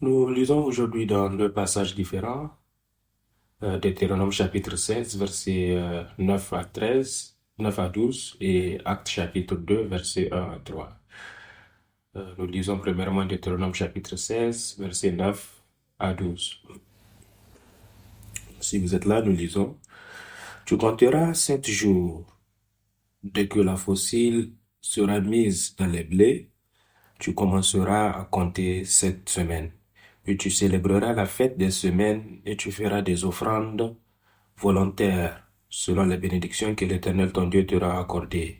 Nous lisons aujourd'hui dans deux passages différents, Deutéronome chapitre 16, versets 9 à 13, 9 à 12 et Actes chapitre 2, versets 1 à 3. Nous lisons premièrement Deutéronome chapitre 16, versets 9 à 12. Si vous êtes là, nous lisons. Tu compteras 7 jours dès que la fossile sera mise dans les blés. Tu commenceras à compter 7 semaines. Puis tu célébreras la fête des semaines et tu feras des offrandes volontaires selon les bénédictions que l'Éternel ton Dieu t'aura accordées.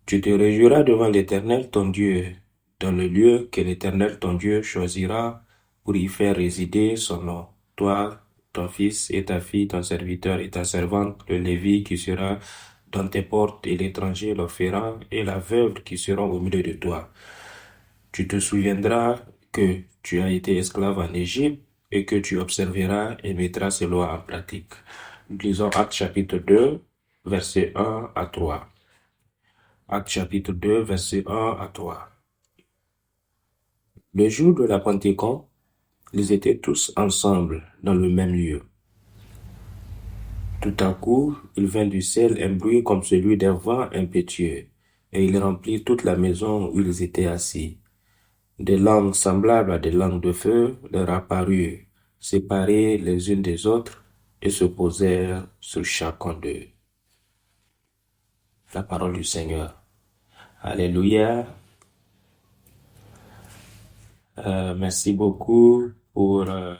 Tu te réjouiras devant l'Éternel ton Dieu dans le lieu que l'Éternel ton Dieu choisira pour y faire résider son nom. Toi, ton fils et ta fille, ton serviteur et ta servante, le Lévi qui sera dans tes portes et l'étranger, l'offrant et la veuve qui seront au milieu de toi. Tu te souviendras que tu as été esclave en Égypte et que tu observeras et mettras ces lois en pratique. Nous lisons Actes chapitre 2, versets 1 à 3. Actes chapitre 2, versets 1 à 3. Le jour de la Pentecôte, ils étaient tous ensemble dans le même lieu. Tout à coup, il vint du ciel un bruit comme celui d'un vent impétueux, et il remplit toute la maison où ils étaient assis. Des langues semblables à des langues de feu leur apparurent, séparées les unes des autres, et se posèrent sur chacun d'eux. La parole du Seigneur. Alléluia. Merci beaucoup pour la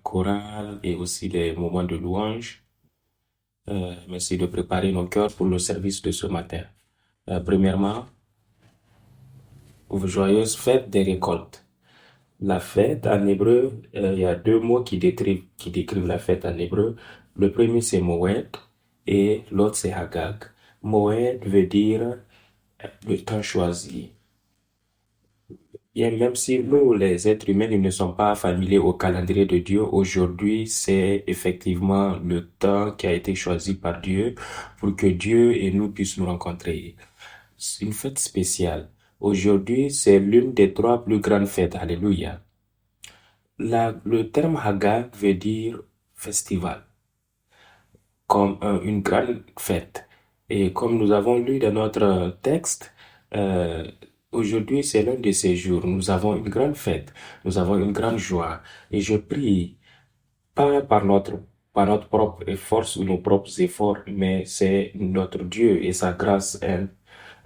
chorale et aussi les moments de louange. Merci de préparer nos cœurs pour le service de ce matin. Premièrement, joyeuse fête des récoltes. La fête en hébreu, il y a deux mots qui décrivent la fête en hébreu. Le premier c'est Moed et l'autre c'est Hagag. Moed veut dire le temps choisi. Bien, même si nous, les êtres humains, ils ne sont pas familiers au calendrier de Dieu, aujourd'hui, c'est effectivement le temps qui a été choisi par Dieu pour que Dieu et nous puissions nous rencontrer. C'est une fête spéciale. Aujourd'hui, c'est l'une des trois plus grandes fêtes. Alléluia. Le terme Hagag veut dire festival, comme une grande fête. Et comme nous avons lu dans notre texte, euh, aujourd'hui c'est l'un de ces jours. Nous avons une grande fête, nous avons une grande joie. Et je prie, pas par notre propre force ou nos propres efforts, mais c'est notre Dieu et sa grâce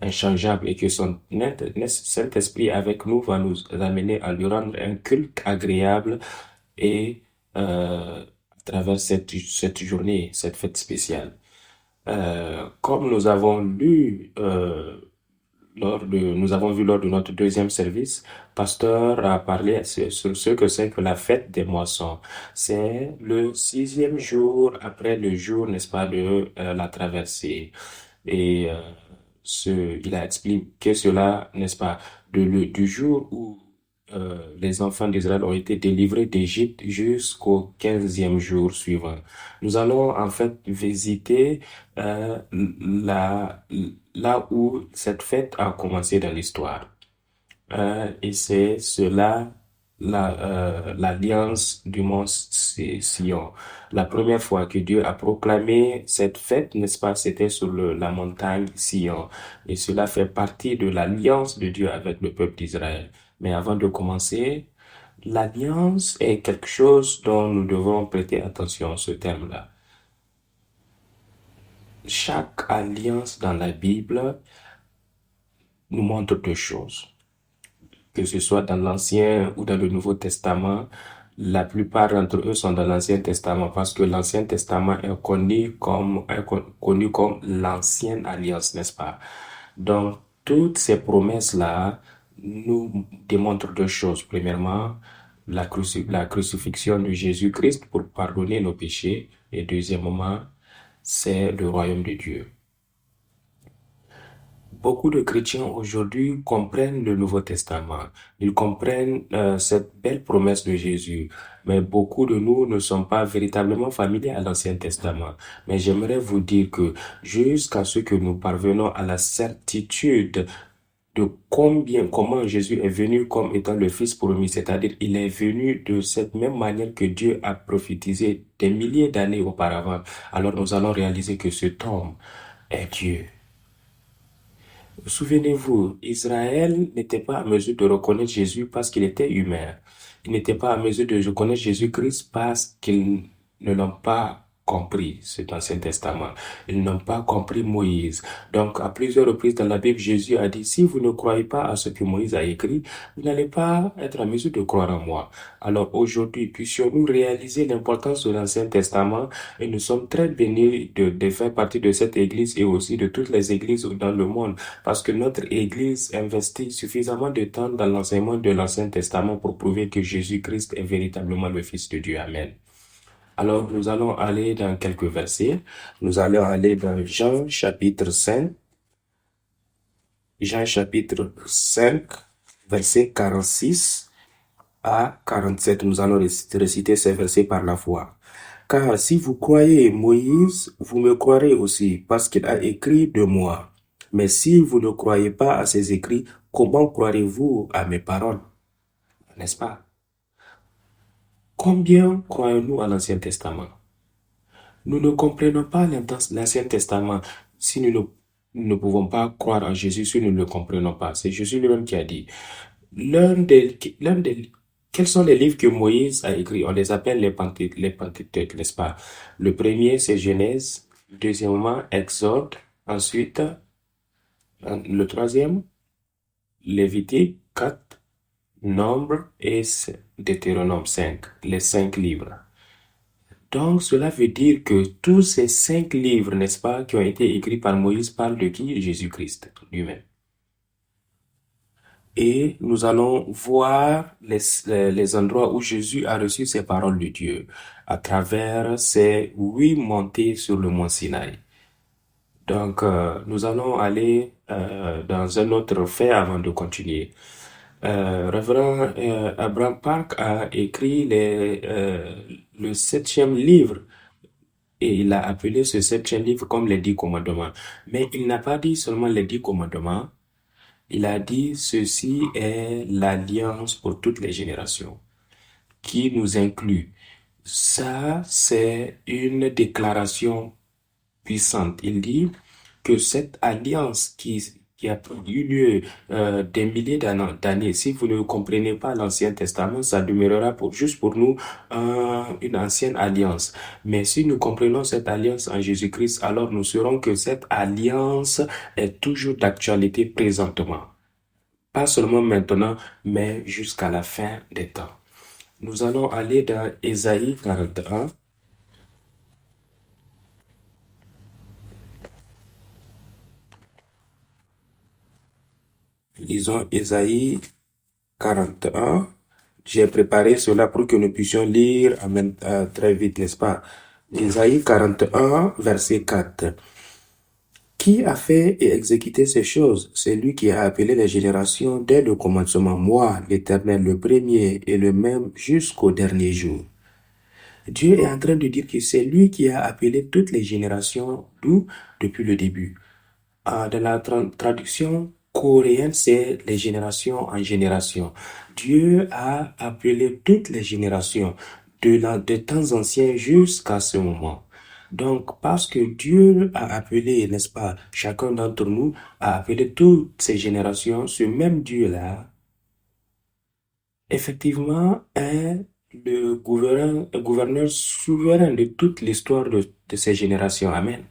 inchangeable et que son Saint-Esprit avec nous va nous amener à lui rendre un culte agréable et à travers cette journée, cette fête spéciale. Comme nous avons lu nous avons vu lors de notre deuxième service, pasteur a parlé sur ce que c'est que la fête des moissons. C'est le 6e jour après le jour, n'est-ce pas, de la traversée. Et il a expliqué cela, n'est-ce pas, du jour où les enfants d'Israël ont été délivrés d'Égypte jusqu'au 15e jour suivant. Nous allons en fait visiter là où cette fête a commencé dans l'histoire. Et c'est cela, l'alliance du mont Sion. La première fois que Dieu a proclamé cette fête, n'est-ce pas, c'était sur la montagne Sion. Et cela fait partie de l'alliance de Dieu avec le peuple d'Israël. Mais avant de commencer, l'alliance est quelque chose dont nous devons prêter attention, ce terme-là. Chaque alliance dans la Bible nous montre deux choses. Que ce soit dans l'Ancien ou dans le Nouveau Testament, la plupart d'entre eux sont dans l'Ancien Testament parce que l'Ancien Testament est connu comme l'ancienne alliance, n'est-ce pas? Donc, toutes ces promesses-là nous démontrent deux choses. Premièrement, la crucifixion de Jésus-Christ pour pardonner nos péchés. Et deuxièmement, c'est le royaume de Dieu. Beaucoup de chrétiens aujourd'hui comprennent le Nouveau Testament. Ils comprennent cette belle promesse de Jésus. Mais beaucoup de nous ne sont pas véritablement familiers à l'Ancien Testament. Mais j'aimerais vous dire que jusqu'à ce que nous parvenons à la certitude de comment Jésus est venu comme étant le Fils promis, c'est-à-dire il est venu de cette même manière que Dieu a prophétisé des milliers d'années auparavant. Alors nous allons réaliser que cet homme est Dieu. Souvenez-vous, Israël n'était pas à mesure de reconnaître Jésus parce qu'il était humain. Il n'était pas à mesure de reconnaître Jésus-Christ parce qu'ils ne l'ont pas compris, cet Ancien Testament. Ils n'ont pas compris Moïse. Donc, à plusieurs reprises dans la Bible, Jésus a dit, si vous ne croyez pas à ce que Moïse a écrit, vous n'allez pas être à mesure de croire en moi. Alors aujourd'hui, puissions-nous réaliser l'importance de l'Ancien Testament et nous sommes très bénis de faire partie de cette église et aussi de toutes les églises dans le monde. Parce que notre Église investit suffisamment de temps dans l'enseignement de l'Ancien Testament pour prouver que Jésus-Christ est véritablement le Fils de Dieu. Amen. Alors, nous allons aller dans quelques versets. Nous allons aller dans Jean chapitre 5. Jean chapitre 5, verset 46 à 47. Nous allons réciter ces versets par la foi. Car si vous croyez Moïse, vous me croirez aussi, parce qu'il a écrit de moi. Mais si vous ne croyez pas à ses écrits, comment croirez-vous à mes paroles? N'est-ce pas? Combien croyons-nous à l'Ancien Testament? Nous ne comprenons pas l'Ancien Testament si nous ne pouvons pas croire en Jésus, si nous ne le comprenons pas. C'est Jésus lui-même qui a dit. Quels sont les livres que Moïse a écrits? On les appelle les Pentateuques, n'est-ce pas? Le premier, c'est Genèse. Deuxièmement, Exode. Ensuite, le troisième, Lévitique 4, Nombre et Deutéronome 5. Les 5 livres. Donc, cela veut dire que tous ces 5 livres, n'est-ce pas, qui ont été écrits par Moïse, parlent de qui? Jésus-Christ lui-même. Et nous allons voir les endroits où Jésus a reçu ces paroles de Dieu à travers ces 8 montées sur le mont Sinaï. Donc, nous allons aller dans un autre fait avant de continuer. Révérend Abraham Park a écrit le 7e livre et il a appelé ce 7e livre comme les 10 commandements. Mais il n'a pas dit seulement les 10 commandements. Il a dit, ceci est l'alliance pour toutes les générations, qui nous inclut. Ça, c'est une déclaration puissante. Il dit que cette alliance qui a eu lieu des milliers d'années, si vous ne comprenez pas l'Ancien Testament, ça demeurera juste pour nous une ancienne alliance. Mais si nous comprenons cette alliance en Jésus-Christ, alors nous saurons que cette alliance est toujours d'actualité présentement. Pas seulement maintenant, mais jusqu'à la fin des temps. Nous allons aller dans Ésaïe 41. Lisons Ésaïe 41. J'ai préparé cela pour que nous puissions lire très vite, n'est-ce pas? Ésaïe 41, verset 4. Qui a fait et exécuté ces choses? C'est lui qui a appelé les générations dès le commencement. Moi, l'Éternel, le premier et le même jusqu'au dernier jour. Dieu est en train de dire que c'est lui qui a appelé toutes les générations, d'où depuis le début. Dans la traduction coréenne, c'est les générations en génération. Dieu a appelé toutes les générations, de temps anciens jusqu'à ce moment. Donc, parce que Dieu a appelé, n'est-ce pas, chacun d'entre nous a appelé toutes ces générations, ce même Dieu-là, effectivement, est le gouverneur souverain de toute l'histoire de ces générations. Amen.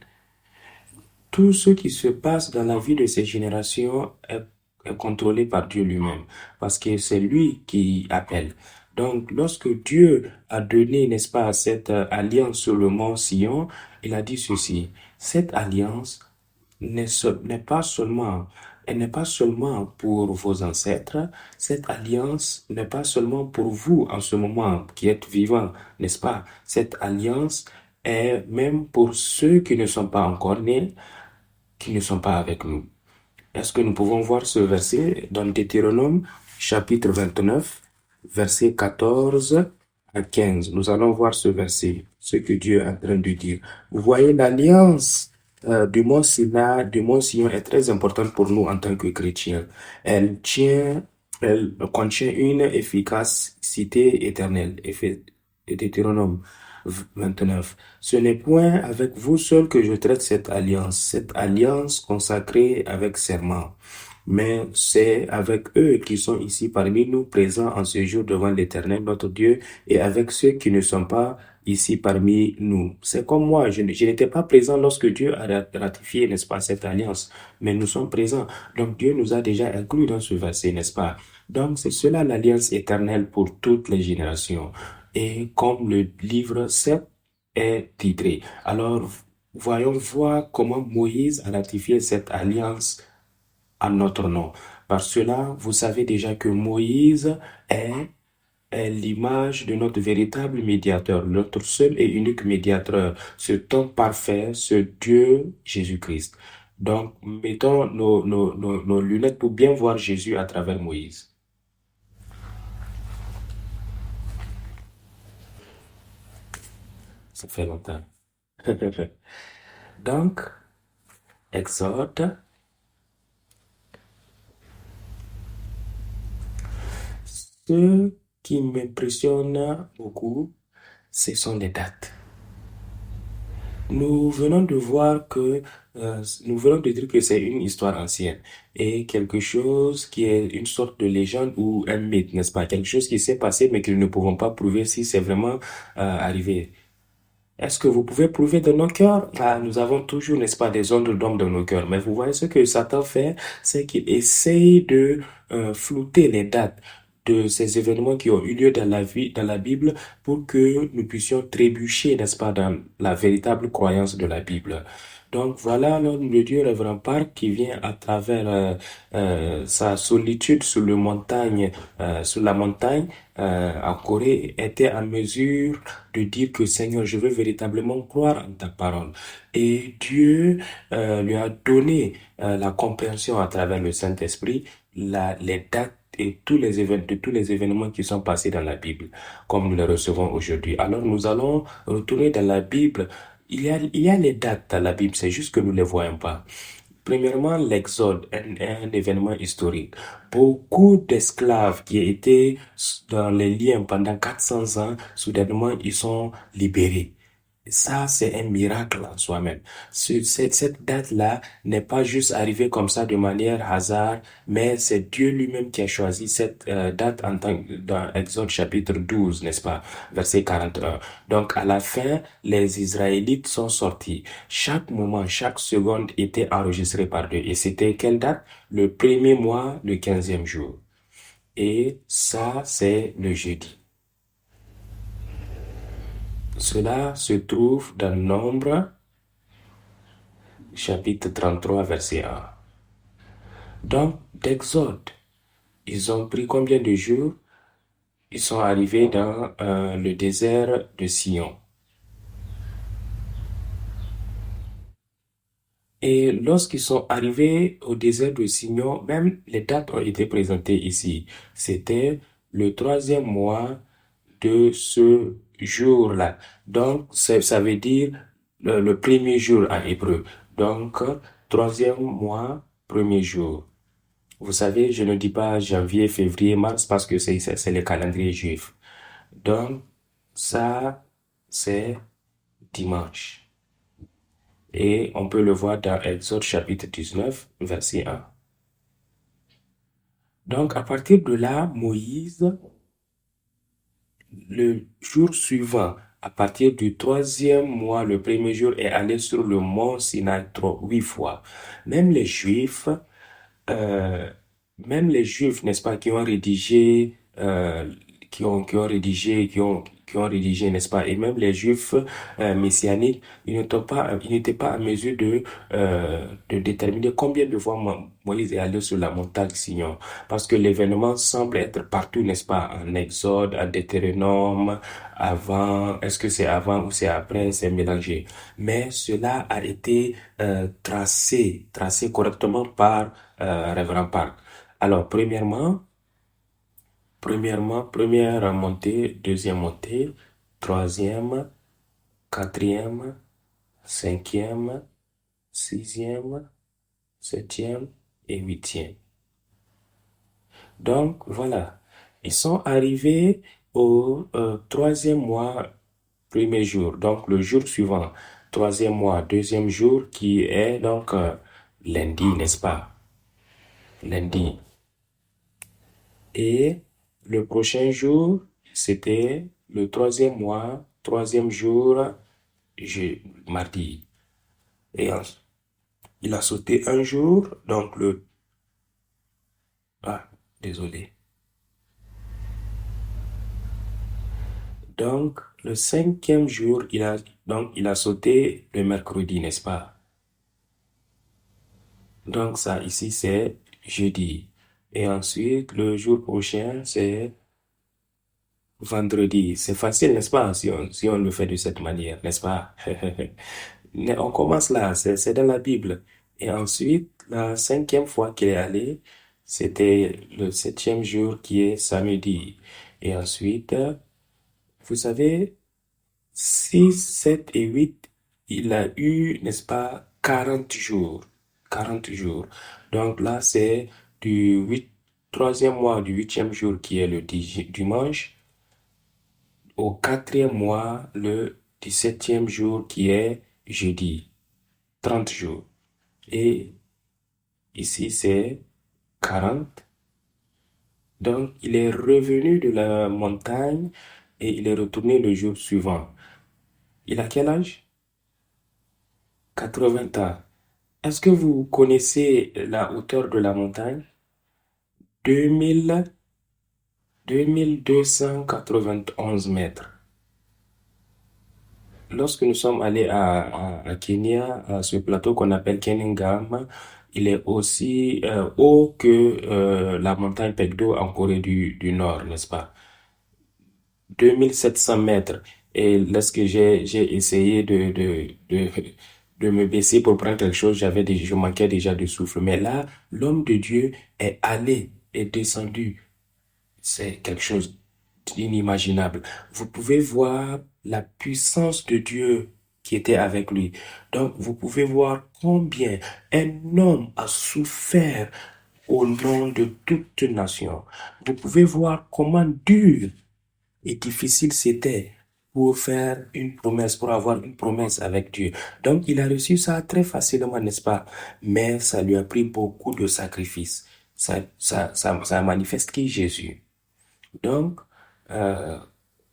Tout ce qui se passe dans la vie de ces générations est contrôlé par Dieu lui-même, parce que c'est lui qui appelle. Donc, lorsque Dieu a donné, n'est-ce pas, cette alliance sur le mont Sion, il a dit ceci, cette alliance n'est pas seulement, elle n'est pas seulement pour vos ancêtres, cette alliance n'est pas seulement pour vous en ce moment qui êtes vivants, n'est-ce pas? Cette alliance est même pour ceux qui ne sont pas encore nés, qui ne sont pas avec nous. Est-ce que nous pouvons voir ce verset dans Deutéronome, chapitre 29, verset 14 à 15. Nous allons voir ce verset, ce que Dieu est en train de dire. Vous voyez l'alliance Du mont Sion est très importante pour nous en tant que chrétiens. Elle tient, elle contient une efficacité éternelle. Deutéronome 29. Ce n'est point avec vous seul que je traite cette alliance consacrée avec serment. Mais c'est avec eux qui sont ici parmi nous, présents en ce jour devant l'Éternel, notre Dieu, et avec ceux qui ne sont pas ici parmi nous. C'est comme moi, je n'étais pas présent lorsque Dieu a ratifié, n'est-ce pas, cette alliance, mais nous sommes présents. Donc Dieu nous a déjà inclus dans ce verset, n'est-ce pas? Donc c'est cela l'alliance éternelle pour toutes les générations. Et comme le livre 7 est titré. Alors, voyons voir comment Moïse a ratifié cette alliance à notre nom. Par cela, vous savez déjà que Moïse est l'image de notre véritable médiateur, notre seul et unique médiateur, ce temps parfait, ce Dieu Jésus-Christ. Donc, mettons nos lunettes pour bien voir Jésus à travers Moïse. Ça fait longtemps. Donc, Exode, ce qui m'impressionne beaucoup, ce sont les dates. Nous venons de voir que, nous venons de dire que c'est une histoire ancienne et quelque chose qui est une sorte de légende ou un mythe, n'est-ce pas? Quelque chose qui s'est passé mais que nous ne pouvons pas prouver si c'est vraiment arrivé. Est-ce que vous pouvez prouver de nos cœurs? Ah, nous avons toujours, n'est-ce pas, des ondes d'ombre dans nos cœurs. Mais vous voyez ce que Satan fait, c'est qu'il essaye de flouter les dates de ces événements qui ont eu lieu dans la vie, dans la Bible, pour que nous puissions trébucher, n'est-ce pas, dans la véritable croyance de la Bible. Donc voilà alors le Dieu révérend Park qui vient à travers sa solitude sur le montagne, sur la montagne en Corée, était en mesure de dire que Seigneur, je veux véritablement croire en ta parole. Et Dieu lui a donné la compréhension à travers le Saint-Esprit, les dates et tous les événements qui sont passés dans la Bible, comme nous les recevons aujourd'hui. Alors nous allons retourner dans la Bible. Il y a les dates dans la Bible, c'est juste que nous ne les voyons pas. Premièrement, l'Exode, un événement historique. Beaucoup d'esclaves qui étaient dans les liens pendant 400 ans, soudainement, ils sont libérés. Ça, c'est un miracle en soi-même. Cette date-là n'est pas juste arrivée comme ça de manière hasard, mais c'est Dieu lui-même qui a choisi cette date en tant dans Exode chapitre 12, n'est-ce pas? Verset 41. Donc, à la fin, les Israélites sont sortis. Chaque moment, chaque seconde était enregistrée par Dieu. Et c'était quelle date? Le premier mois, le 15e jour. Et ça, c'est le jeudi. Cela se trouve dans Nombre, chapitre 33, verset 1. Donc, d'Exode, ils ont pris combien de jours? Ils sont arrivés dans le désert de Sion. Et lorsqu'ils sont arrivés au désert de Sion, même les dates ont été présentées ici. C'était le troisième mois de ce jour-là. Donc, ça veut dire le premier jour en hébreu. Donc, troisième mois, premier jour. Vous savez, je ne dis pas janvier, février, mars parce que c'est le calendrier juif. Donc, ça, c'est dimanche. Et on peut le voir dans Exode chapitre 19, verset 1. Donc, à partir de là, Moïse, le jour suivant, à partir du troisième mois, le premier jour, est allé sur le mont Sinaï 8 fois. Même les Juifs, euh, même les Juifs, n'est-ce pas, qui ont rédigé, qui ont rédigé, n'est-ce pas, et même les Juifs messianiques, ils n'étaient pas en mesure de déterminer combien de fois Moïse est allé sur la montagne Sion, parce que l'événement semble être partout, n'est-ce pas, en Exode, en Deutéronome, avant, est-ce que c'est avant ou c'est après, c'est mélangé. Mais cela a été tracé correctement par Révérend Park. Alors, première montée, deuxième montée, troisième, quatrième, cinquième, sixième, septième et huitième. Donc, voilà. Ils sont arrivés au troisième mois, premier jour. Donc, le jour suivant, troisième mois, deuxième jour, qui est donc lundi, n'est-ce pas? Lundi. Et le prochain jour, c'était le troisième mois, troisième jour, mardi. Et il a sauté un jour, donc ah, désolé. Donc, le cinquième jour, il a sauté le mercredi, n'est-ce pas? Donc, ça, ici, c'est jeudi. Et ensuite, le jour prochain, c'est vendredi. C'est facile, n'est-ce pas? Si on le fait de cette manière, n'est-ce pas? Mais on commence là, c'est dans la Bible. Et ensuite, la cinquième fois qu'il est allé, c'était le septième jour qui est samedi. Et ensuite, vous savez, 6, 7 et 8, il a eu, n'est-ce pas, 40 jours. 40 jours. Donc là, c'est du troisième mois du huitième jour qui est le dimanche au quatrième mois, le 17e jour qui est jeudi. 30 jours. Et ici, c'est 40. Donc, il est revenu de la montagne et il est retourné le jour suivant. Il a quel âge? 80 ans. Est-ce que vous connaissez la hauteur de la montagne? 2000, 2291 mètres. Lorsque nous sommes allés à Kenya, à ce plateau qu'on appelle Keningam, il est aussi haut que la montagne Pekdo en Corée du Nord, n'est-ce pas? 2700 mètres. Et lorsque j'ai essayé de me baisser pour prendre quelque chose, je manquais déjà de souffle. Mais là, l'homme de Dieu est allé, est descendu. C'est quelque chose d'inimaginable. Vous pouvez voir la puissance de Dieu qui était avec lui. Donc, vous pouvez voir combien un homme a souffert au nom de toute nation. Vous pouvez voir comment dur et difficile c'était pour faire une promesse, pour avoir une promesse avec Dieu. Donc, il a reçu ça très facilement, n'est-ce pas? Mais ça lui a pris beaucoup de sacrifices. Ça manifeste qui est Jésus. Donc, euh,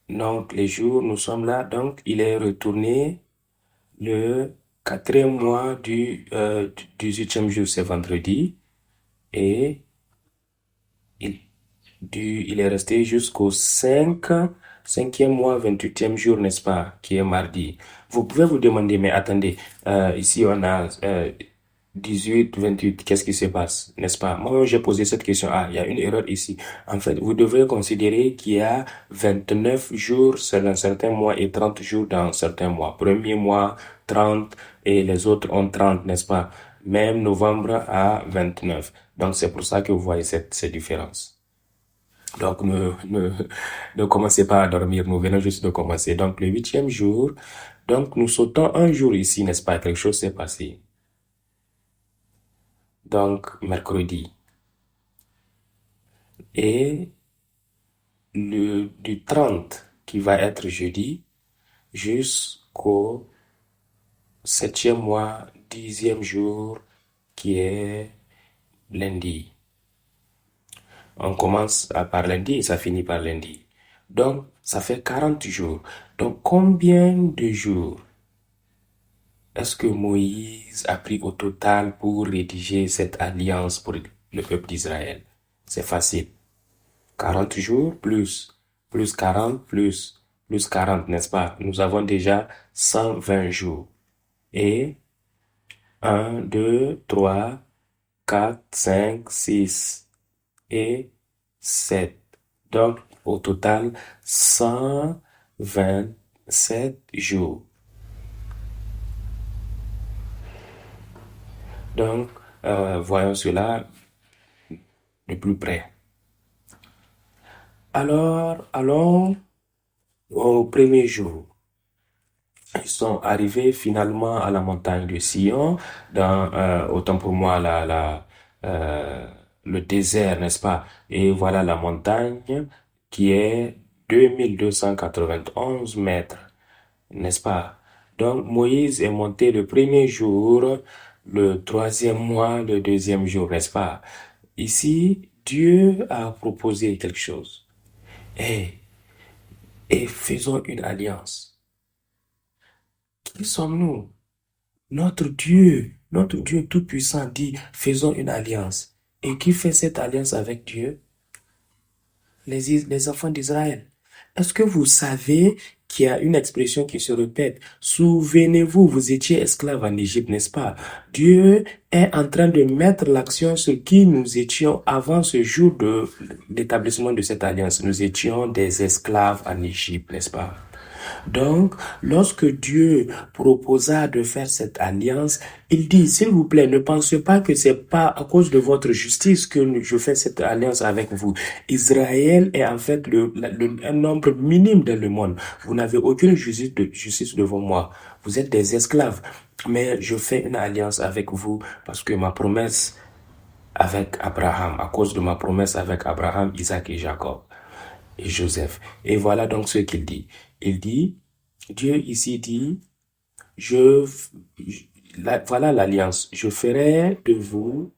donc, les jours, nous sommes là. Donc, il est retourné le quatrième mois du 18e jour, c'est vendredi. Et il, il est resté jusqu'au cinquième mois, 28e jour, n'est-ce pas, qui est mardi. Vous pouvez vous demander, mais attendez, ici on a 18, 28, qu'est-ce qui se passe, n'est-ce pas? Moi, j'ai posé cette question. Ah, il y a une erreur ici. En fait, vous devez considérer qu'il y a 29 jours dans certains mois et 30 jours dans certains mois. Premier mois, 30 et les autres ont 30, n'est-ce pas? Même novembre a 29. Donc, c'est pour ça que vous voyez cette différence. Donc, ne commencez pas à dormir. Nous venons juste de commencer. Donc, le huitième jour, donc nous sautons un jour ici, n'est-ce pas? Quelque chose s'est passé. Donc, mercredi. Et du 30 qui va être jeudi, jusqu'au septième mois, dixième jour, qui est lundi. On commence par lundi et ça finit par lundi. Donc, ça fait 40 jours. Donc, combien de jours est-ce que Moïse a pris au total pour rédiger cette alliance pour le peuple d'Israël? C'est facile. 40 jours plus 40 plus 40, n'est-ce pas? Nous avons déjà 120 jours. Et 1, 2, 3, 4, 5, 6 et 7. Donc, au total, 127 jours. Donc, voyons cela de plus près. Alors, allons au premier jour. Ils sont arrivés finalement à la montagne de Sion, autant pour moi, le désert, n'est-ce pas? Et voilà la montagne qui est 2291 mètres, n'est-ce pas? Donc, Moïse est monté le premier jour, le troisième mois, le deuxième jour, n'est-ce pas? Ici, Dieu a proposé quelque chose. Et, et faisons une alliance. Qui sommes-nous? Notre Dieu Tout-Puissant dit, faisons une alliance. Et qui fait cette alliance avec Dieu? Les enfants d'Israël. Est-ce que vous savez qu'il y a une expression qui se répète? Souvenez-vous, vous étiez esclaves en Égypte, n'est-ce pas? Dieu est en train de mettre l'action sur qui nous étions avant ce jour de l'établissement de cette alliance. Nous étions des esclaves en Égypte, n'est-ce pas? Donc, lorsque Dieu proposa de faire cette alliance, il dit, s'il vous plaît, ne pensez pas que c'est pas à cause de votre justice que je fais cette alliance avec vous. Israël est en fait un nombre minime dans le monde. Vous n'avez aucune justice devant moi. Vous êtes des esclaves. Mais je fais une alliance avec vous parce que ma promesse avec Abraham, à cause de ma promesse avec Abraham, Isaac et Jacob et Joseph. Et voilà donc ce qu'il dit. Il dit, Dieu ici dit, voilà l'alliance. Je ferai de vous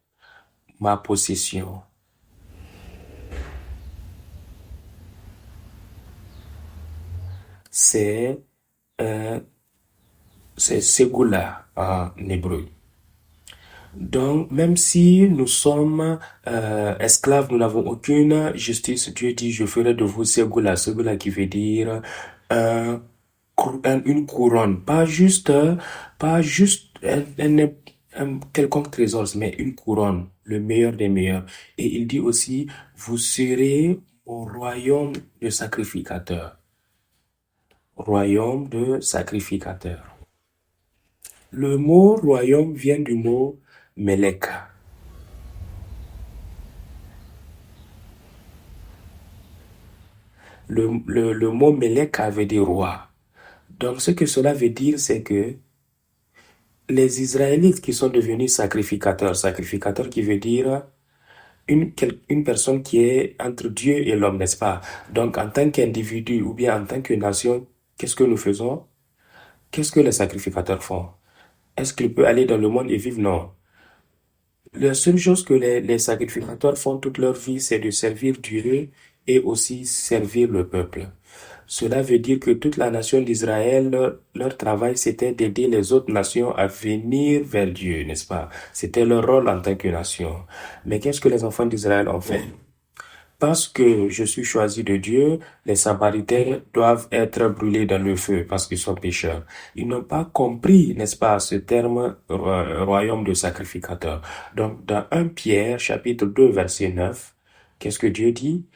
ma possession. C'est Ségoula en hébreu. Donc, même si nous sommes esclaves, nous n'avons aucune justice. Dieu dit, je ferai de vous Ségoula. Ségoula qui veut dire une couronne, pas juste un quelconque trésor, mais une couronne, le meilleur des meilleurs. Et il dit aussi, vous serez au royaume de sacrificateurs. Royaume de sacrificateurs. Le mot royaume vient du mot Meleka. Le mot Meleka veut dire roi. Donc, ce que cela veut dire, c'est que les Israélites qui sont devenus sacrificateurs qui veut dire une personne qui est entre Dieu et l'homme, n'est-ce pas? Donc, en tant qu'individu ou bien en tant que nation, qu'est-ce que nous faisons? Qu'est-ce que les sacrificateurs font? Est-ce qu'ils peuvent aller dans le monde et vivre? Non. La seule chose que les sacrificateurs font toute leur vie, c'est de servir Dieu et aussi servir le peuple. Cela veut dire que toute la nation d'Israël, leur travail, c'était d'aider les autres nations à venir vers Dieu, n'est-ce pas? C'était leur rôle en tant que nation. Mais qu'est-ce que les enfants d'Israël ont fait? Parce que je suis choisi de Dieu, les Samaritains doivent être brûlés dans le feu parce qu'ils sont pécheurs. Ils n'ont pas compris, n'est-ce pas, ce terme royaume de sacrificateurs. Donc, dans 1 Pierre, chapitre 2, verset 9, qu'est-ce que Dieu dit?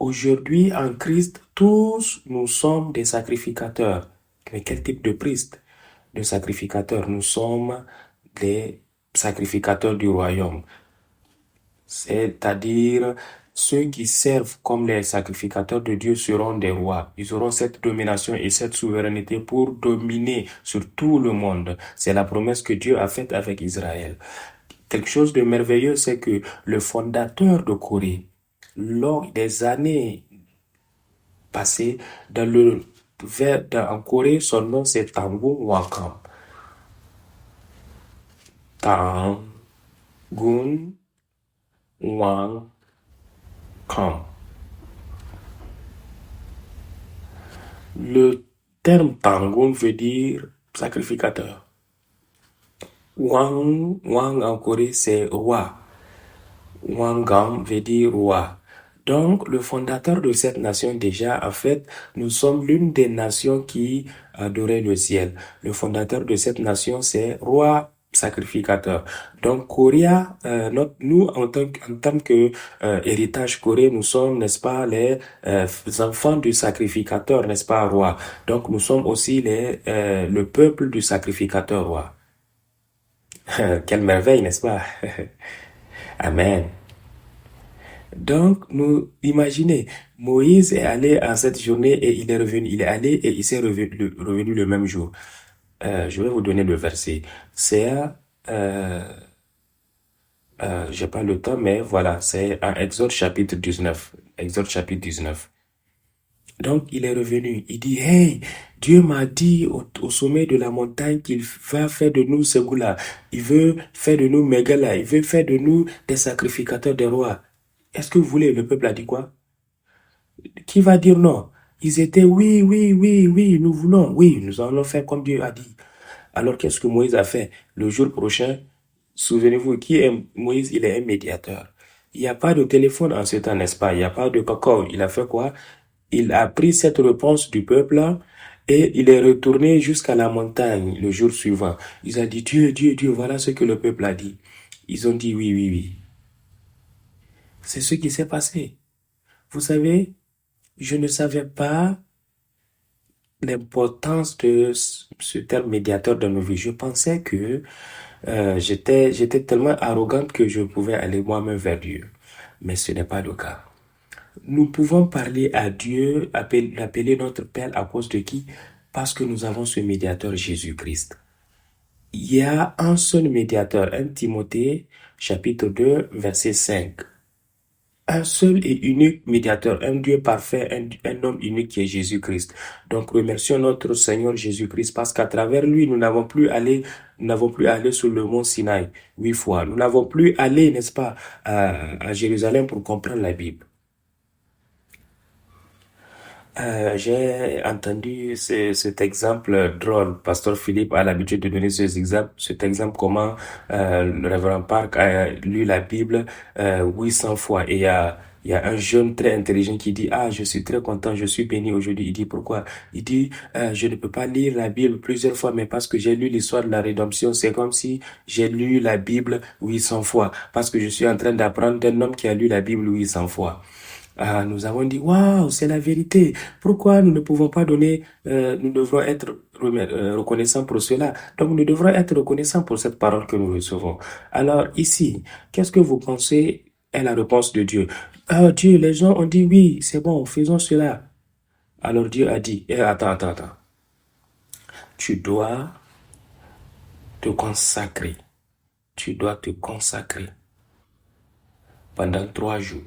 Aujourd'hui, en Christ, tous nous sommes des sacrificateurs. Mais quel type de priest? De sacrificateurs? Nous sommes des sacrificateurs du royaume. C'est-à-dire, ceux qui servent comme les sacrificateurs de Dieu seront des rois. Ils auront cette domination et cette souveraineté pour dominer sur tout le monde. C'est la promesse que Dieu a faite avec Israël. Quelque chose de merveilleux, c'est que le fondateur de Corée, lors des années passées, en Corée, son nom c'est Tangun Wakam. Tangun Wakam. Le terme Tangun veut dire sacrificateur. Wang en Corée, c'est roi. Wangam veut dire roi. Donc, le fondateur de cette nation, déjà, en fait, nous sommes l'une des nations qui adorait le ciel. Le fondateur de cette nation, c'est roi sacrificateur. Donc, Coréa, nous, en tant que héritage coréen, nous sommes, n'est-ce pas, les enfants du sacrificateur, n'est-ce pas, roi. Donc, nous sommes aussi le peuple du sacrificateur roi. Quelle merveille, n'est-ce pas? Amen. Donc, nous imaginez, Moïse est allé à cette journée et il est revenu. Il est allé et il s'est revenu le même jour. Je vais vous donner le verset. C'est j'ai pas le temps, mais voilà, c'est en Exode chapitre 19. Exode chapitre 19. Donc, il est revenu. Il dit, hey, Dieu m'a dit au sommet de la montagne qu'il va faire de nous ce goût-là. Il veut faire de nous Mégala. Il veut faire de nous des sacrificateurs des rois. Est-ce que vous voulez? Le peuple a dit quoi? Qui va dire non? Ils étaient, oui, oui, oui, oui, nous voulons. Oui, nous allons faire comme Dieu a dit. Alors, qu'est-ce que Moïse a fait? Le jour prochain, souvenez-vous, qui est Moïse? Il est un médiateur. Il n'y a pas de téléphone en ce temps, n'est-ce pas? Il n'y a pas de cacao. Il a fait quoi? Il a pris cette réponse du peuple et il est retourné jusqu'à la montagne le jour suivant. Il a dit, Dieu, Dieu, Dieu, voilà ce que le peuple a dit. Ils ont dit oui, oui, oui. C'est ce qui s'est passé. Vous savez, je ne savais pas l'importance de ce terme médiateur dans nos vies. Je pensais que j'étais tellement arrogante que je pouvais aller moi-même vers Dieu. Mais ce n'est pas le cas. Nous pouvons parler à Dieu, l'appeler notre Père à cause de qui? Parce que nous avons ce médiateur Jésus-Christ. Il y a un seul médiateur, 1 Timothée, chapitre 2, verset 5. Un seul et unique médiateur, un Dieu parfait, un homme unique qui est Jésus-Christ. Donc remercions notre Seigneur Jésus-Christ parce qu'à travers lui, nous n'avons plus allé sur le mont Sinaï 8 fois. Nous n'avons plus allé, n'est-ce pas, à Jérusalem pour comprendre la Bible. J'ai entendu cet exemple drôle. Pasteur Philippe a l'habitude de donner cet exemple comment le révérend Park a lu la Bible 800 fois. Et il y a un jeune très intelligent qui dit, ah, je suis très content, je suis béni aujourd'hui. Il dit, pourquoi? Il dit, je ne peux pas lire la Bible plusieurs fois, mais parce que j'ai lu l'histoire de la rédemption, c'est comme si j'ai lu la Bible 800 fois. Parce que je suis en train d'apprendre d'un homme qui a lu la Bible 800 fois. Nous avons dit, waouh, c'est la vérité. Pourquoi nous ne pouvons pas donner, nous devrons être reconnaissants pour cela. Donc, nous devrons être reconnaissants pour cette parole que nous recevons. Alors, ici, qu'est-ce que vous pensez est la réponse de Dieu? Ah, Dieu, les gens ont dit, oui, c'est bon, faisons cela. Alors, Dieu a dit, attends. Tu dois te consacrer. Tu dois te consacrer pendant 3 jours.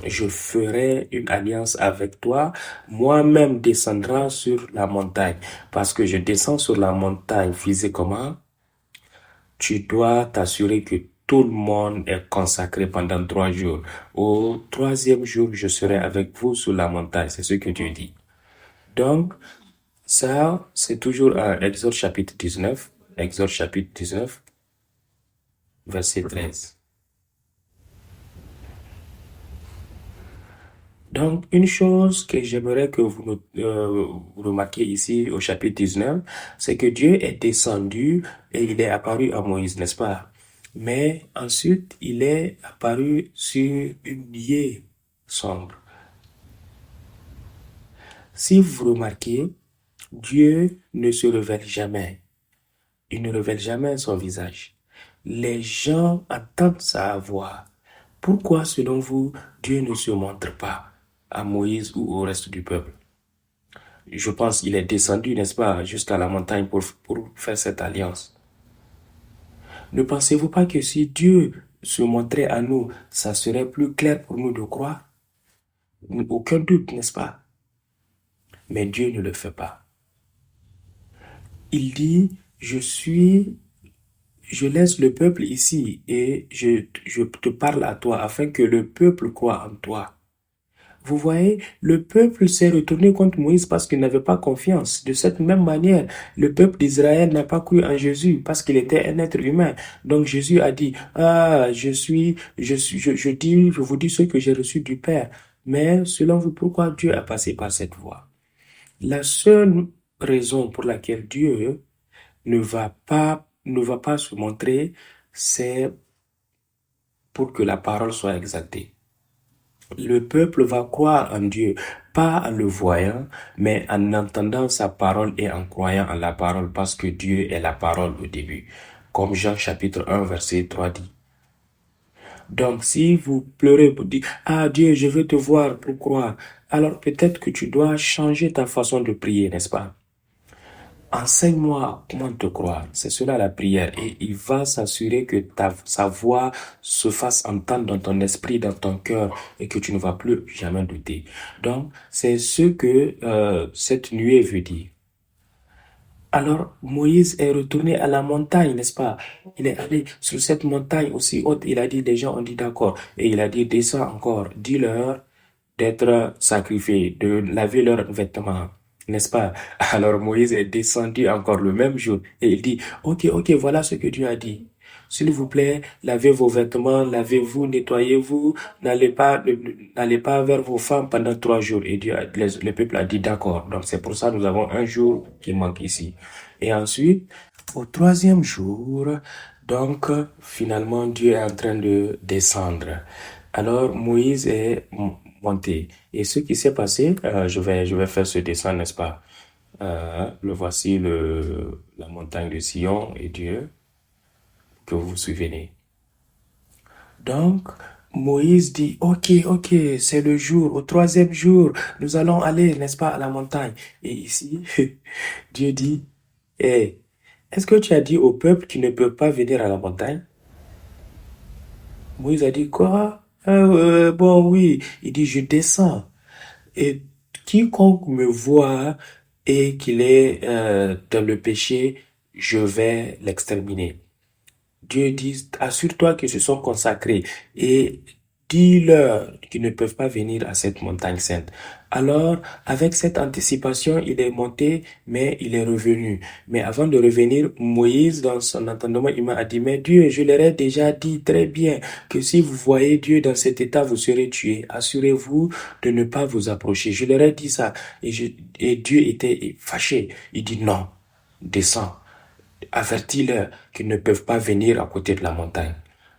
Je ferai une alliance avec toi, moi-même descendra sur la montagne. Parce que je descends sur la montagne physiquement, tu dois t'assurer que tout le monde est consacré pendant 3 jours. Au 3e jour, je serai avec vous sur la montagne. C'est ce que Dieu dit. Donc, ça, c'est toujours Exode chapitre 19. Exode chapitre 19, verset 13. Donc, une chose que j'aimerais que vous remarquiez ici au chapitre 19, c'est que Dieu est descendu et il est apparu à Moïse, n'est-ce pas? Mais ensuite, il est apparu sur une nuée sombre. Si vous remarquez, Dieu ne se révèle jamais. Il ne révèle jamais son visage. Les gens entendent sa voix. Pourquoi, selon vous, Dieu ne se montre pas à Moïse ou au reste du peuple? Je pense qu'il est descendu, n'est-ce pas, jusqu'à la montagne pour faire cette alliance. Ne pensez-vous pas que si Dieu se montrait à nous, ça serait plus clair pour nous de croire? Aucun doute, n'est-ce pas? Mais Dieu ne le fait pas. Il dit, je laisse le peuple ici et je te parle à toi afin que le peuple croie en toi. Vous voyez, le peuple s'est retourné contre Moïse parce qu'il n'avait pas confiance. De cette même manière, le peuple d'Israël n'a pas cru en Jésus parce qu'il était un être humain. Donc Jésus a dit, je vous dis ce que j'ai reçu du Père. Mais selon vous, pourquoi Dieu a passé par cette voie? La seule raison pour laquelle Dieu ne va pas se montrer, c'est pour que la parole soit exaltée. Le peuple va croire en Dieu, pas en le voyant, mais en entendant sa parole et en croyant en la parole, parce que Dieu est la parole au début. Comme Jean chapitre 1, verset 3 dit. Donc, si vous pleurez pour dire, ah Dieu, je veux te voir pour croire, alors peut-être que tu dois changer ta façon de prier, n'est-ce pas? Enseigne-moi comment te croire. C'est cela la prière. Et il va s'assurer que sa voix se fasse entendre dans ton esprit, dans ton cœur, et que tu ne vas plus jamais douter. Donc, c'est ce que cette nuée veut dire. Alors, Moïse est retourné à la montagne, n'est-ce pas? Il est allé sur cette montagne aussi haute. Il a dit, les gens ont dit d'accord. Et il a dit, descends encore, dis-leur d'être sacrifiés, de laver leurs vêtements, n'est-ce pas? Alors Moïse est descendu encore le même jour et il dit, ok, voilà ce que Dieu a dit. S'il vous plaît, lavez vos vêtements, lavez-vous, nettoyez-vous, n'allez pas vers vos femmes pendant 3 jours. Et Dieu, le peuple a dit d'accord. Donc c'est pour ça que nous avons un jour qui manque ici. Et ensuite, au troisième jour, donc finalement Dieu est en train de descendre. Alors Moïse est monté. Et ce qui s'est passé, je vais faire ce dessin, n'est-ce pas? Le voici la montagne de Sion et Dieu que vous vous souvenez. Donc, Moïse dit, ok, c'est le jour, au troisième jour, nous allons aller, n'est-ce pas, à la montagne. Et ici, Dieu dit, hé, est-ce que tu as dit au peuple qu'il ne peut pas venir à la montagne? Moïse a dit, quoi? Bon, oui. Il dit, je descends. Et quiconque me voit et qu'il est dans le péché, je vais l'exterminer. Dieu dit, assure-toi qu'ils se sont consacrés et dis-leur qu'ils ne peuvent pas venir à cette montagne sainte. Alors, avec cette anticipation, il est monté, mais il est revenu. Mais avant de revenir, Moïse, dans son entendement, il m'a dit, mais Dieu, je leur ai déjà dit très bien que si vous voyez Dieu dans cet état, vous serez tués. Assurez-vous de ne pas vous approcher. Je leur ai dit ça. Et Dieu était fâché. Il dit, non, descends. Avertis-leur qu'ils ne peuvent pas venir à côté de la montagne.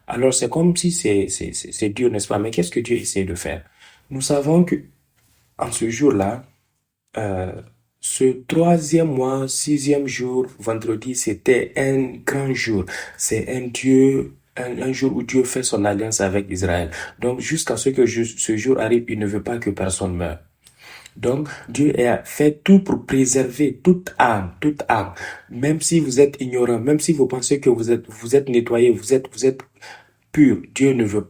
Alors c'est comme si c'est Dieu, n'est-ce pas? Mais qu'est-ce que Dieu essaie de faire? Nous savons que en ce jour-là, euh, ce troisième mois, sixième jour, vendredi, c'était un grand jour. C'est un jour où Dieu fait son alliance avec Israël. Donc jusqu'à ce que ce jour arrive, il ne veut pas que personne meure. Donc, Dieu a fait tout pour préserver toute âme. Même si vous êtes ignorant, même si vous pensez que vous êtes nettoyé, vous êtes pur, Dieu ne veut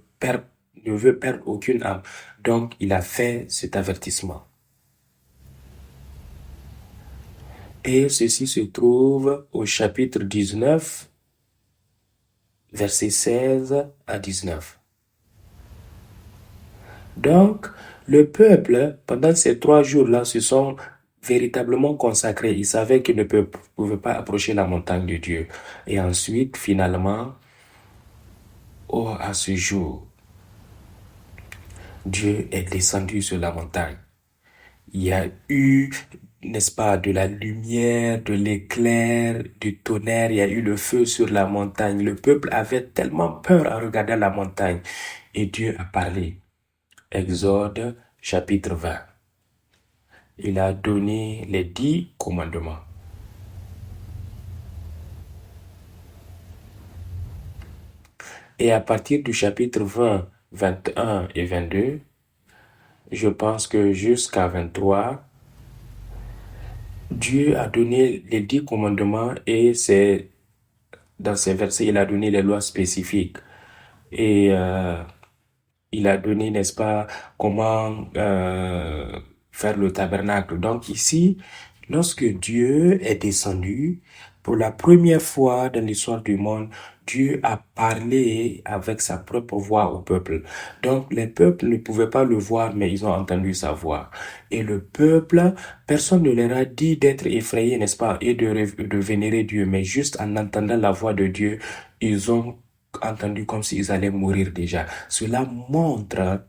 perdre aucune âme. Donc, il a fait cet avertissement. Et ceci se trouve au chapitre 19, versets 16 à 19. Donc, le peuple, pendant ces 3 jours-là, se sont véritablement consacrés. Ils savaient qu'ils ne pouvaient pas approcher la montagne de Dieu. Et ensuite, finalement, à ce jour, Dieu est descendu sur la montagne. Il y a eu, n'est-ce pas, de la lumière, de l'éclair, du tonnerre, il y a eu le feu sur la montagne. Le peuple avait tellement peur à regarder la montagne. Et Dieu a parlé. Exode chapitre 20. Il a donné les 10 commandements. Et à partir du chapitre 20, 21 et 22, je pense que jusqu'à 23, Dieu a donné les 10 commandements et dans ces versets, il a donné les lois spécifiques. Et il a donné, n'est-ce pas, comment faire le tabernacle. Donc ici, lorsque Dieu est descendu, pour la première fois dans l'histoire du monde, Dieu a parlé avec sa propre voix au peuple. Donc les peuples ne pouvaient pas le voir, mais ils ont entendu sa voix. Et le peuple, personne ne leur a dit d'être effrayés, n'est-ce pas, et de vénérer Dieu, mais juste en entendant la voix de Dieu, ils ont entendu comme s'ils allaient mourir déjà. Cela montre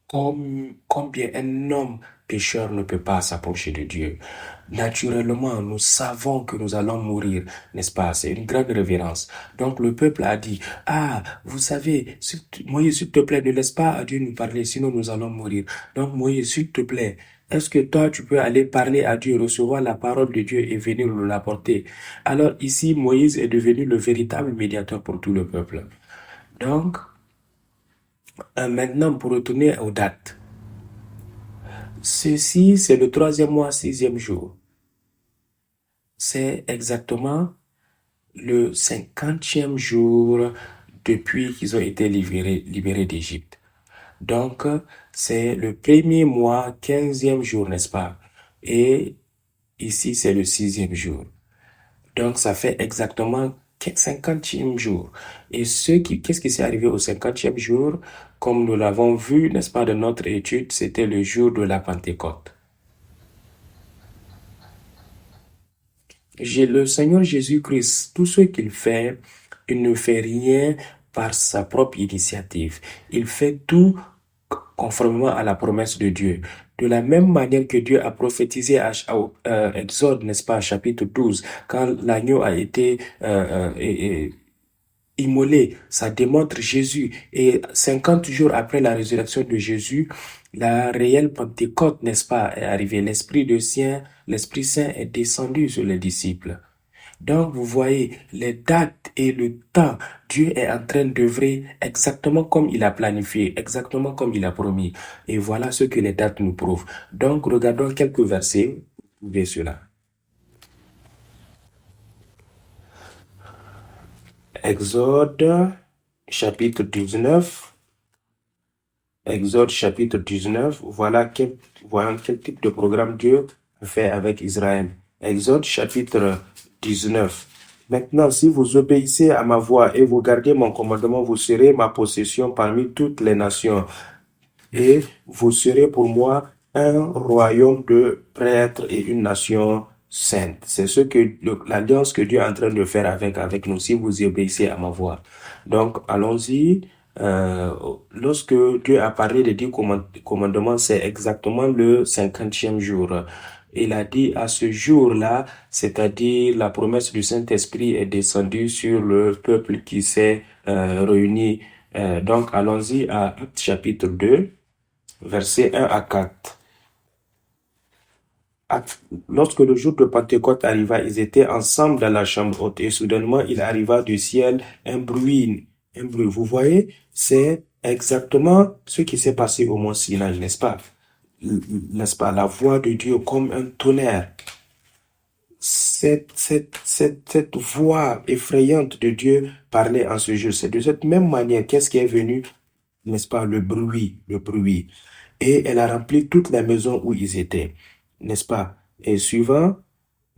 combien un homme pécheur ne peut pas s'approcher de Dieu. Naturellement, nous savons que nous allons mourir, n'est-ce pas? C'est une grande révérence. Donc le peuple a dit, ah, vous savez, Moïse, s'il te plaît, ne laisse pas à Dieu nous parler, sinon nous allons mourir. Donc Moïse, s'il te plaît, est-ce que toi, tu peux aller parler à Dieu, recevoir la parole de Dieu et venir nous l'apporter? Alors ici, Moïse est devenu le véritable médiateur pour tout le peuple. Donc, maintenant, pour retourner aux dates. Ceci, c'est le 3e mois, 6e jour. C'est exactement le 50e jour depuis qu'ils ont été libérés d'Égypte. Donc, c'est le 1er mois, 15e jour, n'est-ce pas? Et ici, c'est le 6e jour. Donc, ça fait exactement 50e jour. Et qu'est-ce qui s'est arrivé au 50e jour? Comme nous l'avons vu, n'est-ce pas, de notre étude, c'était le jour de la Pentecôte. Le Seigneur Jésus-Christ, tout ce qu'il fait, il ne fait rien par sa propre initiative. Il fait tout conformément à la promesse de Dieu. De la même manière que Dieu a prophétisé à Exode, n'est-ce pas, chapitre 12, quand l'agneau a été immolé, ça démontre Jésus. Et 50 jours après la résurrection de Jésus, la réelle Pentecôte, n'est-ce pas, est arrivée. L'Esprit Saint est descendu sur les disciples. Donc, vous voyez, les dates et le temps, Dieu est en train d'œuvrer exactement comme il a planifié, exactement comme il a promis. Et voilà ce que les dates nous prouvent. Donc, regardons quelques versets. Vous pouvez cela. Exode, chapitre 19. Exode, chapitre 19. Voilà quel type de programme Dieu fait avec Israël. Exode, chapitre 19. Maintenant, si vous obéissez à ma voix et vous gardez mon commandement, vous serez ma possession parmi toutes les nations. Et vous serez pour moi un royaume de prêtres et une nation sainte. C'est l'alliance que Dieu est en train de faire avec nous, si vous obéissez à ma voix. Donc, allons-y. Lorsque Dieu a parlé des 10 commandements, c'est exactement le 50e jour. Il a dit à ce jour-là, c'est-à-dire la promesse du Saint-Esprit est descendue sur le peuple qui s'est réuni. Donc, allons-y à Actes chapitre 2, versets 1 à 4. Lorsque le jour de Pentecôte arriva, ils étaient ensemble dans la chambre haute et soudainement il arriva du ciel un bruit. Vous voyez, c'est exactement ce qui s'est passé au mont Sinaï, n'est-ce pas? N'est-ce pas? La voix de Dieu comme un tonnerre. Cette voix effrayante de Dieu parlait en ce jour. C'est de cette même manière qu'est-ce qui est venu, n'est-ce pas? Le bruit. Et elle a rempli toute la maison où ils étaient, n'est-ce pas? Et suivant,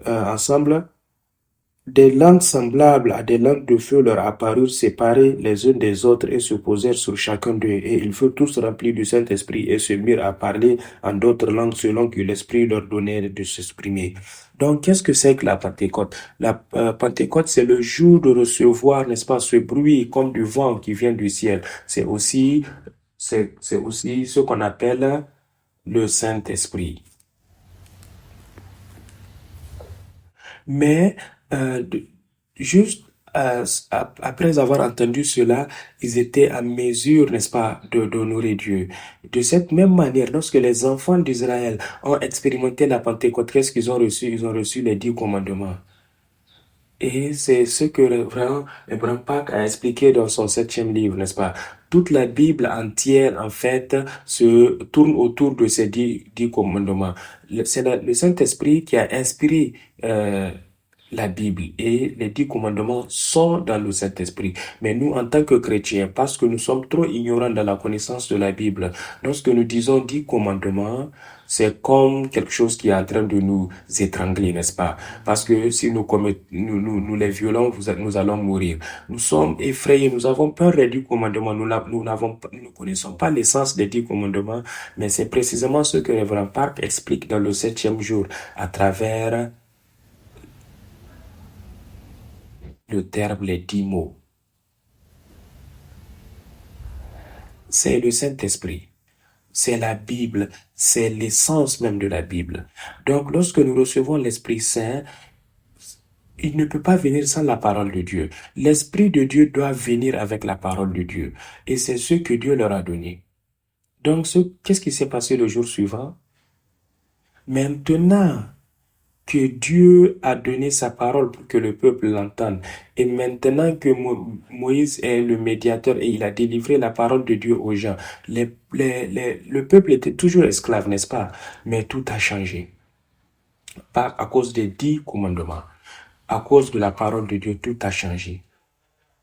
ensemble, des langues semblables à des langues de feu leur apparurent séparées les unes des autres et se posèrent sur chacun d'eux. Et ils furent tous remplis du Saint-Esprit et se mirent à parler en d'autres langues selon que l'Esprit leur donnait de s'exprimer. Donc, qu'est-ce que c'est que la Pentecôte? La Pentecôte, c'est le jour de recevoir, n'est-ce pas, ce bruit comme du vent qui vient du ciel. C'est aussi ce qu'on appelle le Saint-Esprit. Mais euh, de- juste après avoir entendu cela, ils étaient à mesure, n'est-ce pas, d'honorer Dieu. De cette même manière, lorsque les enfants d'Israël ont expérimenté la Pentecôte, qu'est-ce qu'ils ont reçu? Ils ont reçu les 10 commandements. Et c'est ce que vraiment Abraham Pack a expliqué dans son 7e livre, n'est-ce pas? Toute la Bible entière, en fait, se tourne autour de ces dix commandements. C'est le Saint-Esprit qui a inspiré la Bible et les 10 commandements sont dans le Saint-Esprit. Mais nous, en tant que chrétiens, parce que nous sommes trop ignorants dans la connaissance de la Bible, lorsque nous disons 10 commandements, c'est comme quelque chose qui est en train de nous étrangler, n'est-ce pas? Parce que si nous les violons, nous allons mourir. Nous sommes effrayés, nous avons peur des 10 commandements, nous ne connaissons pas l'essence des 10 commandements, mais c'est précisément ce que Révérend Park explique dans le 7e jour à travers le terme, les 10 mots. C'est le Saint-Esprit. C'est la Bible. C'est l'essence même de la Bible. Donc, lorsque nous recevons l'Esprit Saint, il ne peut pas venir sans la parole de Dieu. L'Esprit de Dieu doit venir avec la parole de Dieu. Et c'est ce que Dieu leur a donné. Donc, qu'est-ce qui s'est passé le jour suivant? Maintenant que Dieu a donné sa parole pour que le peuple l'entende. Et maintenant que Moïse est le médiateur et il a délivré la parole de Dieu aux gens, le peuple était toujours esclave, n'est-ce pas? Mais tout a changé. Pas à cause des 10 commandements. À cause de la parole de Dieu, tout a changé.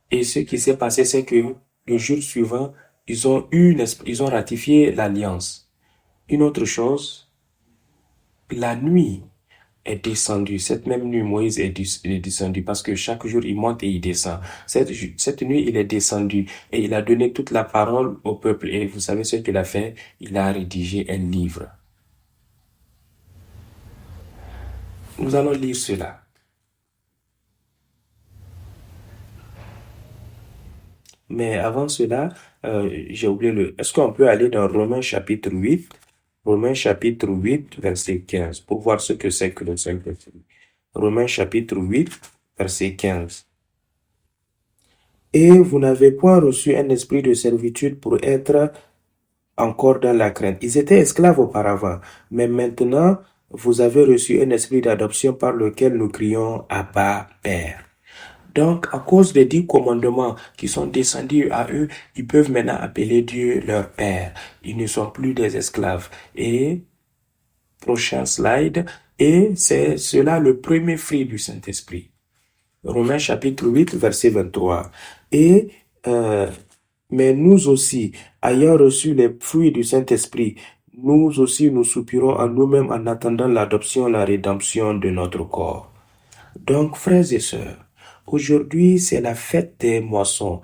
Et ce qui s'est passé, c'est que le jour suivant, ils ont ratifié l'alliance. Une autre chose, la nuit est descendu. Cette même nuit, Moïse est descendu parce que chaque jour, il monte et il descend. Cette nuit, il est descendu et il a donné toute la parole au peuple. Et vous savez ce qu'il a fait? Il a rédigé un livre. Nous allons lire cela. Mais avant cela, j'ai oublié est-ce qu'on peut aller dans Romains chapitre 8? Romains chapitre 8, verset 15, pour voir ce que c'est que le Saint-Esprit. Romains chapitre 8, verset 15. Et vous n'avez point reçu un esprit de servitude pour être encore dans la crainte. Ils étaient esclaves auparavant, mais maintenant, vous avez reçu un esprit d'adoption par lequel nous crions Abba, Père. Donc, à cause des 10 commandements qui sont descendus à eux, ils peuvent maintenant appeler Dieu leur Père. Ils ne sont plus des esclaves. Et, prochain slide, et c'est cela le premier fruit du Saint-Esprit. Romains chapitre 8, verset 23. Mais nous aussi, ayant reçu les fruits du Saint-Esprit, nous aussi nous soupirons en nous-mêmes en attendant l'adoption, la rédemption de notre corps. Donc, frères et sœurs, aujourd'hui, c'est la fête des moissons.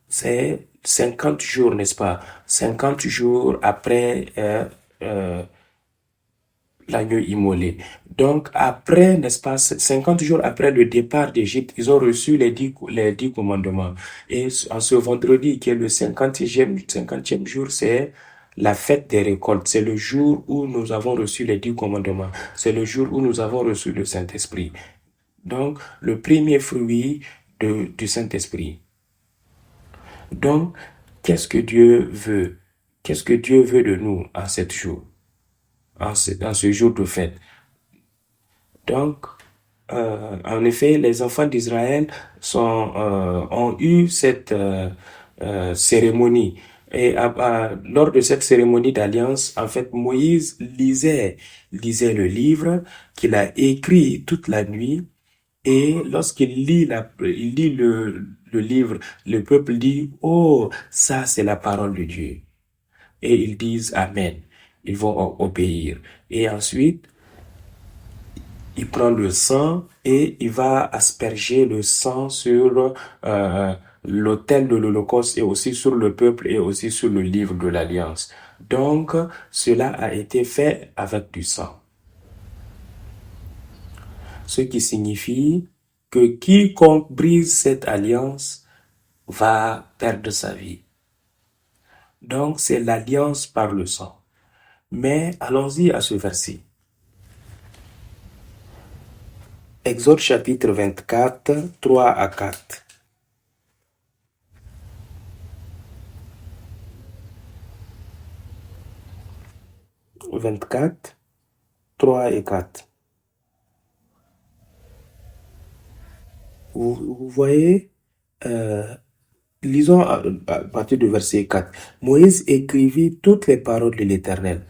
C'est 50 jours, n'est-ce pas? 50 jours après l'agneau immolé. Donc, après, n'est-ce pas, 50 jours après le départ d'Égypte, ils ont reçu les 10 commandements. Et en ce vendredi, qui est le 50e jour, c'est la fête des récoltes. C'est le jour où nous avons reçu les 10 commandements. C'est le jour où nous avons reçu le Saint-Esprit. Donc, le premier fruit du Saint-Esprit. Donc, qu'est-ce que Dieu veut? Qu'est-ce que Dieu veut de nous en ce jour? En ce jour de fête. Donc, en effet, les enfants d'Israël ont eu cette cérémonie. Et lors de cette cérémonie d'alliance, en fait, Moïse lisait le livre qu'il a écrit toute la nuit. Et lorsqu'il lit le livre, le peuple dit, oh, ça c'est la parole de Dieu. Et ils disent Amen. Ils vont obéir. Et ensuite, il prend le sang et il va asperger le sang sur l'autel de l'Holocauste et aussi sur le peuple et aussi sur le livre de l'Alliance. Donc, cela a été fait avec du sang. Ce qui signifie que quiconque brise cette alliance va perdre sa vie. Donc, c'est l'alliance par le sang. Mais allons-y à ce verset. Exode chapitre 24, 3 à 4. « 24, 3 et 4. Vous voyez, lisons à partir du verset 4. Moïse écrivit toutes les paroles de l'Éternel.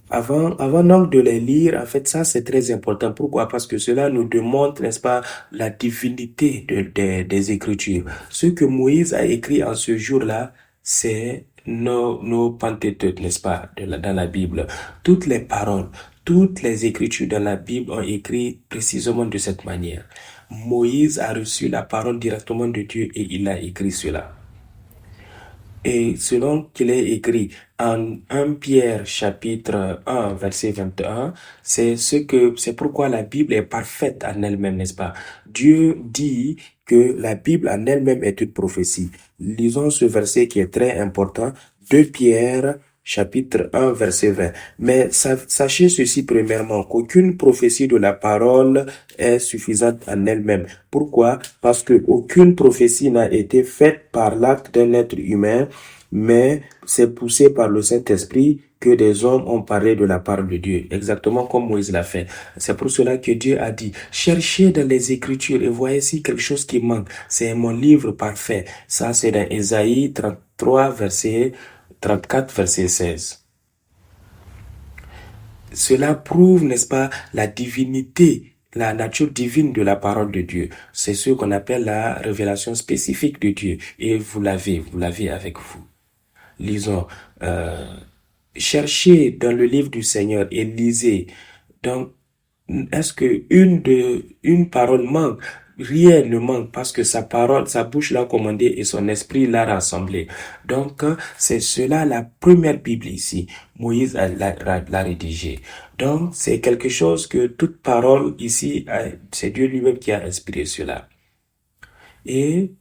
Avant donc de les lire, en fait, ça c'est très important. Pourquoi? Parce que cela nous démontre, n'est-ce pas, la divinité des Écritures. Ce que Moïse a écrit en ce jour-là, c'est nos Pentateuques, n'est-ce pas, dans la Bible. Toutes les paroles, toutes les Écritures dans la Bible ont écrit précisément de cette manière. Moïse a reçu la parole directement de Dieu et il a écrit cela. Et selon qu'il est écrit en 1 Pierre chapitre 1 verset 21, c'est pourquoi la Bible est parfaite en elle-même, n'est-ce pas? Dieu dit que la Bible en elle-même est une prophétie. Lisons ce verset qui est très important, 2 Pierre chapitre 1 verset 20. Mais sachez ceci premièrement, qu'aucune prophétie de la parole est suffisante en elle-même. Pourquoi? Parce que aucune prophétie n'a été faite par l'acte d'un être humain, mais c'est poussé par le Saint-Esprit que des hommes ont parlé de la parole de Dieu, exactement comme Moïse l'a fait. C'est pour cela que Dieu a dit, cherchez dans les Écritures et voyez si quelque chose qui manque. C'est mon livre parfait. Ça, c'est dans Ésaïe 33, verset 34, verset 16. Cela prouve, n'est-ce pas, la divinité, la nature divine de la parole de Dieu. C'est ce qu'on appelle la révélation spécifique de Dieu. Et vous l'avez avec vous. Lisons, cherchez dans le livre du Seigneur et lisez. Donc, est-ce que une parole manque? Rien ne manque parce que sa parole, sa bouche l'a commandé et son esprit l'a rassemblé. Donc, c'est cela la première Bible ici. Moïse l'a rédigée. Donc, c'est quelque chose que toute parole ici, c'est Dieu lui-même qui a inspiré cela. Et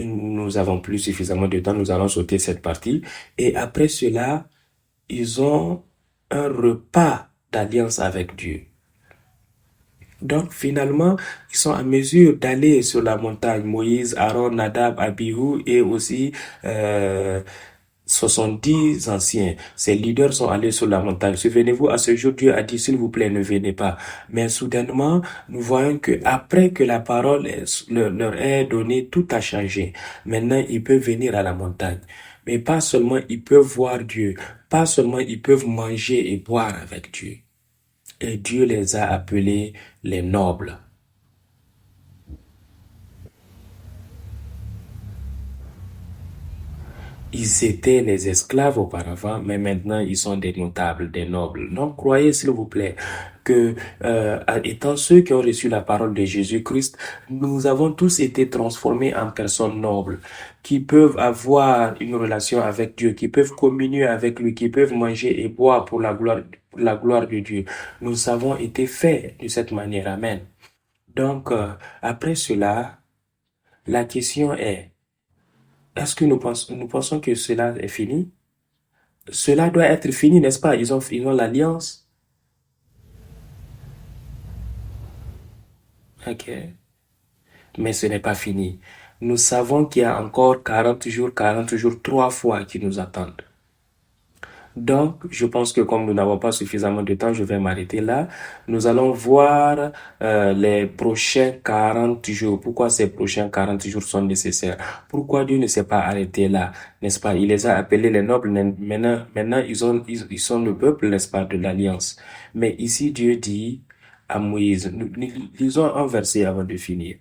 nous avons plus suffisamment de temps, nous allons sauter cette partie. Et après cela, ils ont un repas d'alliance avec Dieu. Donc finalement, ils sont en mesure d'aller sur la montagne. Moïse, Aaron, Nadab, Abihu et aussi 70 anciens. Ces leaders sont allés sur la montagne. Souvenez-vous, à ce jour, Dieu a dit, s'il vous plaît, ne venez pas. Mais soudainement, nous voyons que après que la parole leur est donnée, tout a changé. Maintenant, ils peuvent venir à la montagne. Mais pas seulement ils peuvent voir Dieu, pas seulement ils peuvent manger et boire avec Dieu. Et Dieu les a appelés les nobles. Ils étaient les esclaves auparavant, mais maintenant ils sont des notables, des nobles. Donc croyez s'il vous plaît que étant ceux qui ont reçu la parole de Jésus-Christ, nous avons tous été transformés en personnes nobles, qui peuvent avoir une relation avec Dieu, qui peuvent communier avec lui, qui peuvent manger et boire pour la gloire de Dieu. Nous avons été faits de cette manière. Amen. Donc après cela, la question est, est-ce que nous pensons que cela est fini? Cela doit être fini, n'est-ce pas? Ils ont l'alliance. Ok. Mais ce n'est pas fini. Nous savons qu'il y a encore 40 jours, 3 fois qui nous attendent. Donc, je pense que comme nous n'avons pas suffisamment de temps, je vais m'arrêter là. Nous allons voir les prochains 40 jours. Pourquoi ces prochains 40 jours sont nécessaires? Pourquoi Dieu ne s'est pas arrêté là, n'est-ce pas? Il les a appelés les nobles. Maintenant ils sont le peuple, n'est-ce pas, de l'alliance. Mais ici, Dieu dit à Moïse, nous lisons un verset avant de finir.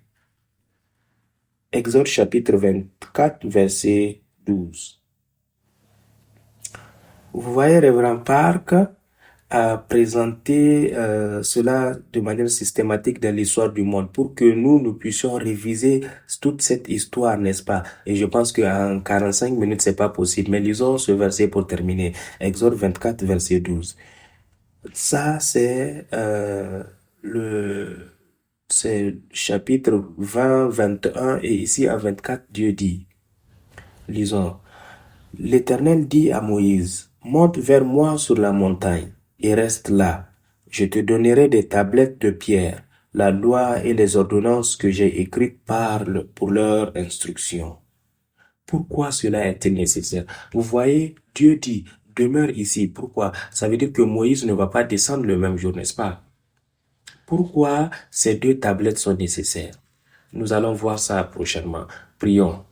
Exode chapitre 24, verset 12. Vous voyez, Révérend Park a présenté cela de manière systématique dans l'histoire du monde pour que nous puissions réviser toute cette histoire, n'est-ce pas? Et je pense qu'en 45 minutes, c'est pas possible. Mais lisons ce verset pour terminer. Exode 24, verset 12. Ça, c'est c'est chapitre 20, 21 et ici à 24, Dieu dit. Lisons. L'Éternel dit à Moïse, monte vers moi sur la montagne et reste là. Je te donnerai des tablettes de pierre. La loi et les ordonnances que j'ai écrites parlent pour leur instruction. Pourquoi cela est-il nécessaire? Vous voyez, Dieu dit, demeure ici. Pourquoi? Ça veut dire que Moïse ne va pas descendre le même jour, n'est-ce pas? Pourquoi ces 2 tablettes sont nécessaires? Nous allons voir ça prochainement. Prions.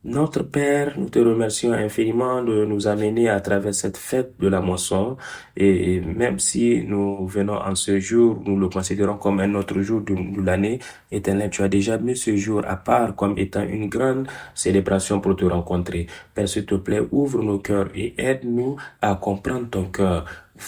Notre Père, nous te remercions infiniment de nous amener à travers cette fête de la moisson. Et même si nous venons en ce jour, nous le considérons comme un autre jour de l'année, Éternel, tu as déjà mis ce jour à part comme étant une grande célébration pour te rencontrer. Père, s'il te plaît, ouvre nos cœurs et aide-nous à comprendre ton cœur.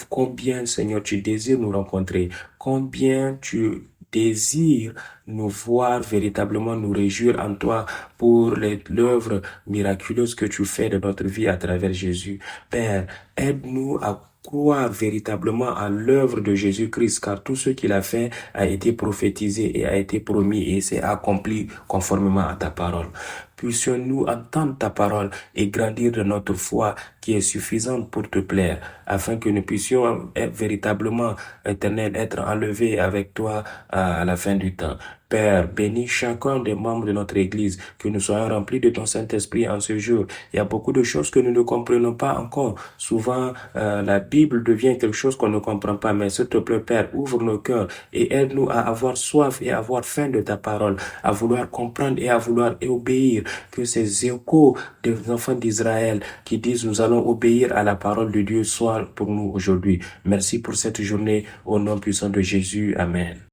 Combien, Seigneur, tu désires nous rencontrer. Combien tu désires nous voir véritablement nous réjouir en toi pour l'œuvre miraculeuse que tu fais de notre vie à travers Jésus. Père, aide-nous à croire véritablement à l'œuvre de Jésus-Christ, car tout ce qu'il a fait a été prophétisé et a été promis et s'est accompli conformément à ta parole. Puissions-nous entendre ta parole et grandir de notre foi qui est suffisante pour te plaire, afin que nous puissions être véritablement, Éternel, être enlevés avec toi à la fin du temps. Père, bénis chacun des membres de notre Église, que nous soyons remplis de ton Saint-Esprit en ce jour. Il y a beaucoup de choses que nous ne comprenons pas encore. Souvent, la Bible devient quelque chose qu'on ne comprend pas, mais s'il te plaît, Père, ouvre nos cœurs et aide-nous à avoir soif et à avoir faim de ta parole, à vouloir comprendre et à vouloir obéir. Que ces échos des enfants d'Israël qui disent nous allons obéir à la parole de Dieu soient pour nous aujourd'hui. Merci pour cette journée. Au nom puissant de Jésus. Amen.